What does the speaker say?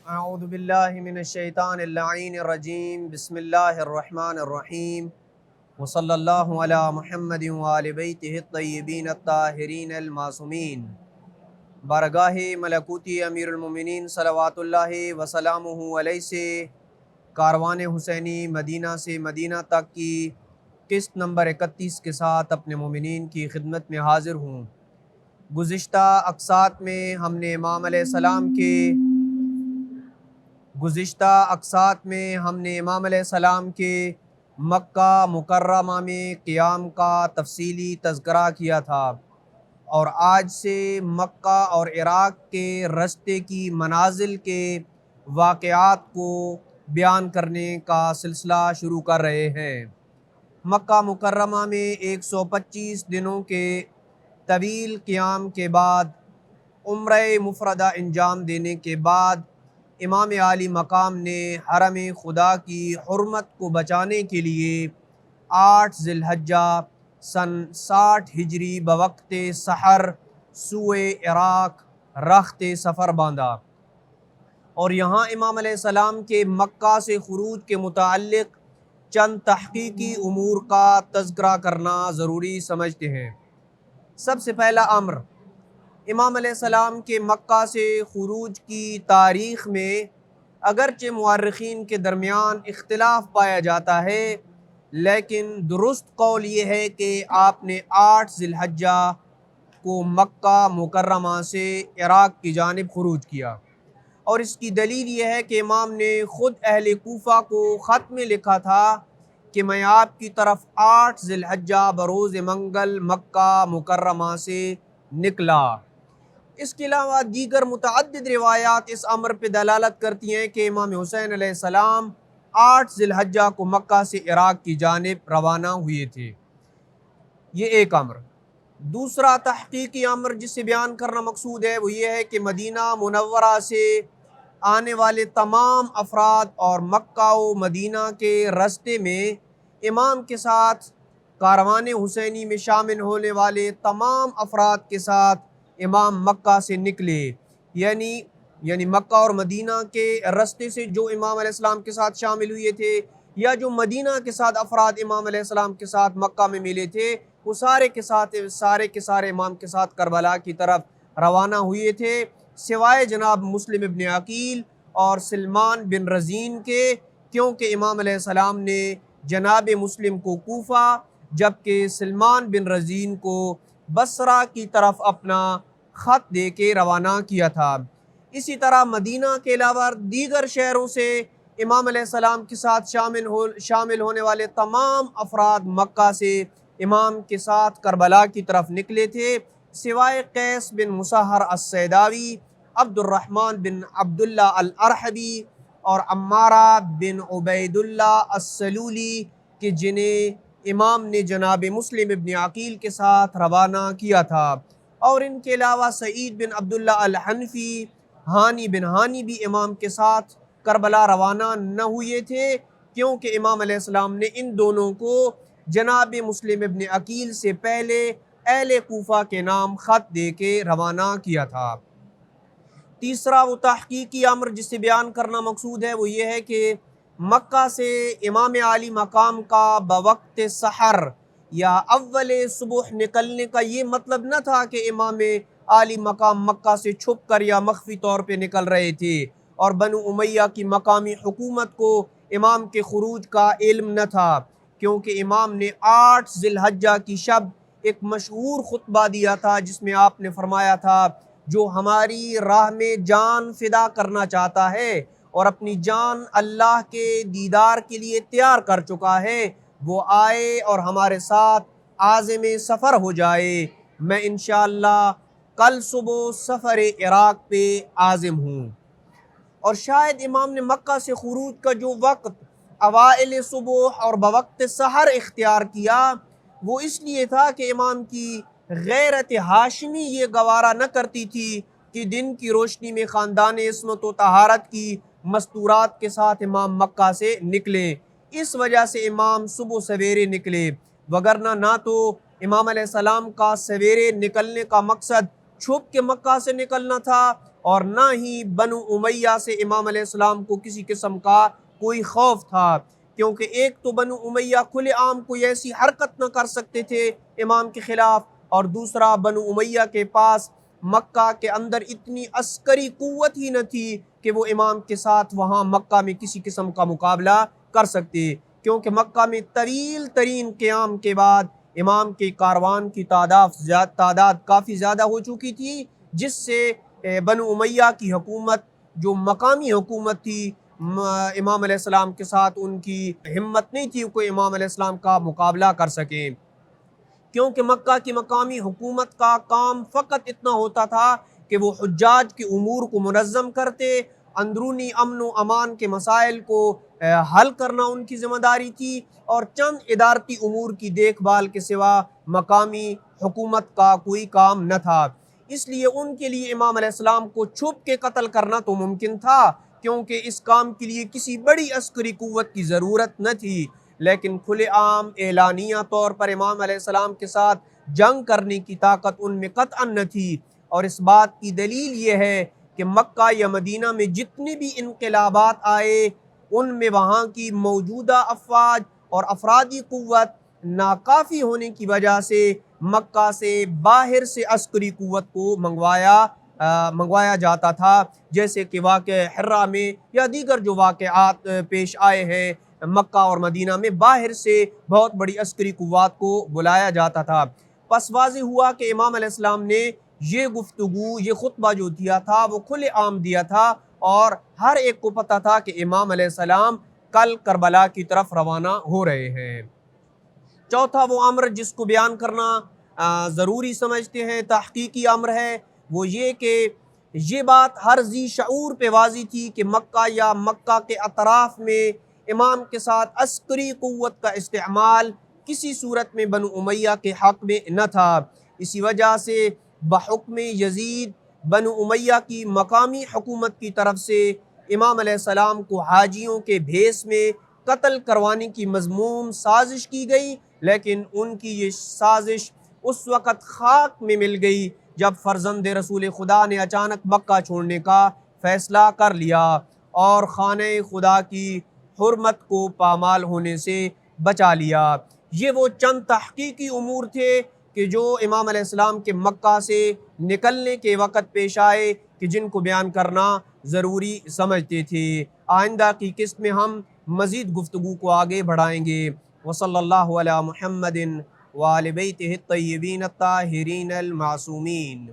اعوذ باللہ من الشیطان اللعین الرجیم بسم اللہ الرحمن الرحیم وصلی اللہ علی محمد وآل بیتہ الطیبین الطاہرین المعصومین۔ بارگاہ ملکوتی امیر المومنین صلوات اللہ وسلامہ علیہ سے کاروان حسینی مدینہ سے مدینہ تک کی قسط نمبر 31 کے ساتھ اپنے مومنین کی خدمت میں حاضر ہوں۔ گزشتہ اقساط میں ہم نے امام علیہ السلام کے مکہ مکرمہ میں قیام کا تفصیلی تذکرہ کیا تھا، اور آج سے مکہ اور عراق کے رستے کی منازل کے واقعات کو بیان کرنے کا سلسلہ شروع کر رہے ہیں۔ مکہ مکرمہ میں 125 دنوں کے طویل قیام کے بعد، عمرہ مفردہ انجام دینے کے بعد، امام عالی مقام نے حرم خدا کی حرمت کو بچانے کے لیے 8 ذی الحجہ سن 60 ہجری بوقت سحر سوئے عراق رخت سفر باندھا، اور یہاں امام علیہ السلام کے مکہ سے خروج کے متعلق چند تحقیقی امور کا تذکرہ کرنا ضروری سمجھتے ہیں۔ سب سے پہلا امر، امام علیہ السلام کے مکہ سے خروج کی تاریخ میں اگرچہ مورخین کے درمیان اختلاف پایا جاتا ہے، لیکن درست قول یہ ہے کہ آپ نے 8 ذی الحجہ کو مکہ مکرمہ سے عراق کی جانب خروج کیا، اور اس کی دلیل یہ ہے کہ امام نے خود اہل کوفہ کو خط میں لکھا تھا کہ میں آپ کی طرف 8 ذی الحجہ بروز منگل مکہ مکرمہ سے نکلا۔ اس کے علاوہ دیگر متعدد روایات اس امر پہ دلالت کرتی ہیں کہ امام حسین علیہ السلام 8 ذی الحجہ کو مکہ سے عراق کی جانب روانہ ہوئے تھے۔ یہ ایک امر۔ دوسرا تحقیقی امر جسے بیان کرنا مقصود ہے وہ یہ ہے کہ مدینہ منورہ سے آنے والے تمام افراد اور مکہ و مدینہ کے رستے میں امام کے ساتھ کاروان حسینی میں شامل ہونے والے تمام افراد کے ساتھ امام مکہ سے نکلے، یعنی مکہ اور مدینہ کے رستے سے جو امام علیہ السلام کے ساتھ شامل ہوئے تھے، یا جو مدینہ کے ساتھ افراد امام علیہ السلام کے ساتھ مکہ میں ملے تھے، وہ سارے کے سارے امام کے ساتھ کربلا کی طرف روانہ ہوئے تھے، سوائے جناب مسلم ابن عقیل اور سلمان بن رزین کے، کیونکہ امام علیہ السلام نے جناب مسلم کو کوفہ جبکہ سلمان بن رزین کو بصرہ کی طرف اپنا خط دے کے روانہ کیا تھا۔ اسی طرح مدینہ کے علاوہ دیگر شہروں سے امام علیہ السلام کے ساتھ شامل ہونے والے تمام افراد مکہ سے امام کے ساتھ کربلا کی طرف نکلے تھے، سوائے قیس بن مسہر السیداوی، عبد الرحمن بن عبداللہ الارحبی اور عمارہ بن عبید اللہ السلولی کہ جنہیں امام نے جناب مسلم ابن عقیل کے ساتھ روانہ کیا تھا، اور ان کے علاوہ سعید بن عبداللہ الحنفی، ہانی بن ہانی بھی امام کے ساتھ کربلا روانہ نہ ہوئے تھے، کیونکہ امام علیہ السلام نے ان دونوں کو جناب مسلم ابن عقیل سے پہلے اہل کوفہ کے نام خط دے کے روانہ کیا تھا۔ تیسرا وہ تحقیقی امر جسے بیان کرنا مقصود ہے وہ یہ ہے کہ مکہ سے امام عالی مقام کا بوقت سحر یا اول صبح نکلنے کا یہ مطلب نہ تھا کہ امام عالی مقام مکہ سے چھپ کر یا مخفی طور پہ نکل رہے تھے، اور بنو امیہ کی مقامی حکومت کو امام کے خروج کا علم نہ تھا، کیونکہ امام نے 8 ذی الحجہ کی شب ایک مشہور خطبہ دیا تھا جس میں آپ نے فرمایا تھا، جو ہماری راہ میں جان فدا کرنا چاہتا ہے اور اپنی جان اللہ کے دیدار کے لیے تیار کر چکا ہے، وہ آئے اور ہمارے ساتھ عازم سفر ہو جائے۔ میں انشاءاللہ کل صبح سفر عراق پہ عازم ہوں۔ اور شاید امام نے مکہ سے خروج کا جو وقت اوائل صبح اور بوقت سحر اختیار کیا وہ اس لیے تھا کہ امام کی غیرت ہاشمی یہ گوارا نہ کرتی تھی کہ دن کی روشنی میں خاندان عصمت و طہارت کی مستورات کے ساتھ امام مکہ سے نکلیں، اس وجہ سے امام صبح سویرے نکلے، وگرنہ نہ تو امام علیہ السلام کا سویرے نکلنے کا مقصد چھپ کے مکہ سے نکلنا تھا، اور نہ ہی بنو امیہ سے امام علیہ السلام کو کسی قسم کا کوئی خوف تھا، کیونکہ ایک تو بنو امیہ کھلے عام کوئی ایسی حرکت نہ کر سکتے تھے امام کے خلاف، اور دوسرا بنو امیہ کے پاس مکہ کے اندر اتنی عسکری قوت ہی نہ تھی کہ وہ امام کے ساتھ وہاں مکہ میں کسی قسم کا مقابلہ کر سکتے، کیونکہ مکہ میں طویل ترین قیام کے بعد امام کے کاروان کی تعداد کافی زیادہ ہو چکی تھی، جس سے بنو امیہ کی حکومت جو مقامی حکومت تھی امام علیہ السلام کے ساتھ ان کی ہمت نہیں تھی کوئی امام علیہ السلام کا مقابلہ کر سکے، کیونکہ مکہ کی مقامی حکومت کا کام فقط اتنا ہوتا تھا کہ وہ حجاج کے امور کو منظم کرتے، اندرونی امن و امان کے مسائل کو حل کرنا ان کی ذمہ داری تھی، اور چند ادارتی امور کی دیکھ بھال کے سوا مقامی حکومت کا کوئی کام نہ تھا۔ اس لیے ان کے لیے امام علیہ السلام کو چھپ کے قتل کرنا تو ممکن تھا، کیونکہ اس کام کے لیے کسی بڑی عسکری قوت کی ضرورت نہ تھی، لیکن کھلے عام اعلانیہ طور پر امام علیہ السلام کے ساتھ جنگ کرنے کی طاقت ان میں قطعاً نہ تھی۔ اور اس بات کی دلیل یہ ہے کہ مکہ یا مدینہ میں جتنے بھی انقلابات آئے ان میں وہاں کی موجودہ افواج اور افرادی قوت ناکافی ہونے کی وجہ سے مکہ سے باہر سے عسکری قوت کو منگوایا جاتا تھا، جیسے کہ واقعہ حرہ میں یا دیگر جو واقعات پیش آئے ہیں مکہ اور مدینہ میں باہر سے بہت بڑی عسکری قوات کو بلایا جاتا تھا۔ پس واضح ہوا کہ امام علیہ السلام نے یہ گفتگو، یہ خطبہ جو دیا تھا وہ کھلے عام دیا تھا، اور ہر ایک کو پتہ تھا کہ امام علیہ السلام کل کربلا کی طرف روانہ ہو رہے ہیں۔ چوتھا وہ امر جس کو بیان کرنا ضروری سمجھتے ہیں، تحقیقی امر ہے، وہ یہ کہ یہ بات ہر ذی شعور پہ واضح تھی کہ مکہ یا مکہ کے اطراف میں امام کے ساتھ عسکری قوت کا استعمال کسی صورت میں بنو امیہ کے حق میں نہ تھا۔ اسی وجہ سے بحکم یزید بنو امیہ کی مقامی حکومت کی طرف سے امام علیہ السلام کو حاجیوں کے بھیس میں قتل کروانے کی مذموم سازش کی گئی، لیکن ان کی یہ سازش اس وقت خاک میں مل گئی جب فرزند رسول خدا نے اچانک مکہ چھوڑنے کا فیصلہ کر لیا اور خانہ خدا کی حرمت کو پامال ہونے سے بچا لیا۔ یہ وہ چند تحقیقی امور تھے کہ جو امام علیہ السلام کے مکہ سے نکلنے کے وقت پیش آئے کہ جن کو بیان کرنا ضروری سمجھتے تھے۔ آئندہ کی قسط میں ہم مزید گفتگو کو آگے بڑھائیں گے۔ وصلی اللہ علی محمد وآل بیتہ الطیبین الطاہرین المعصومین۔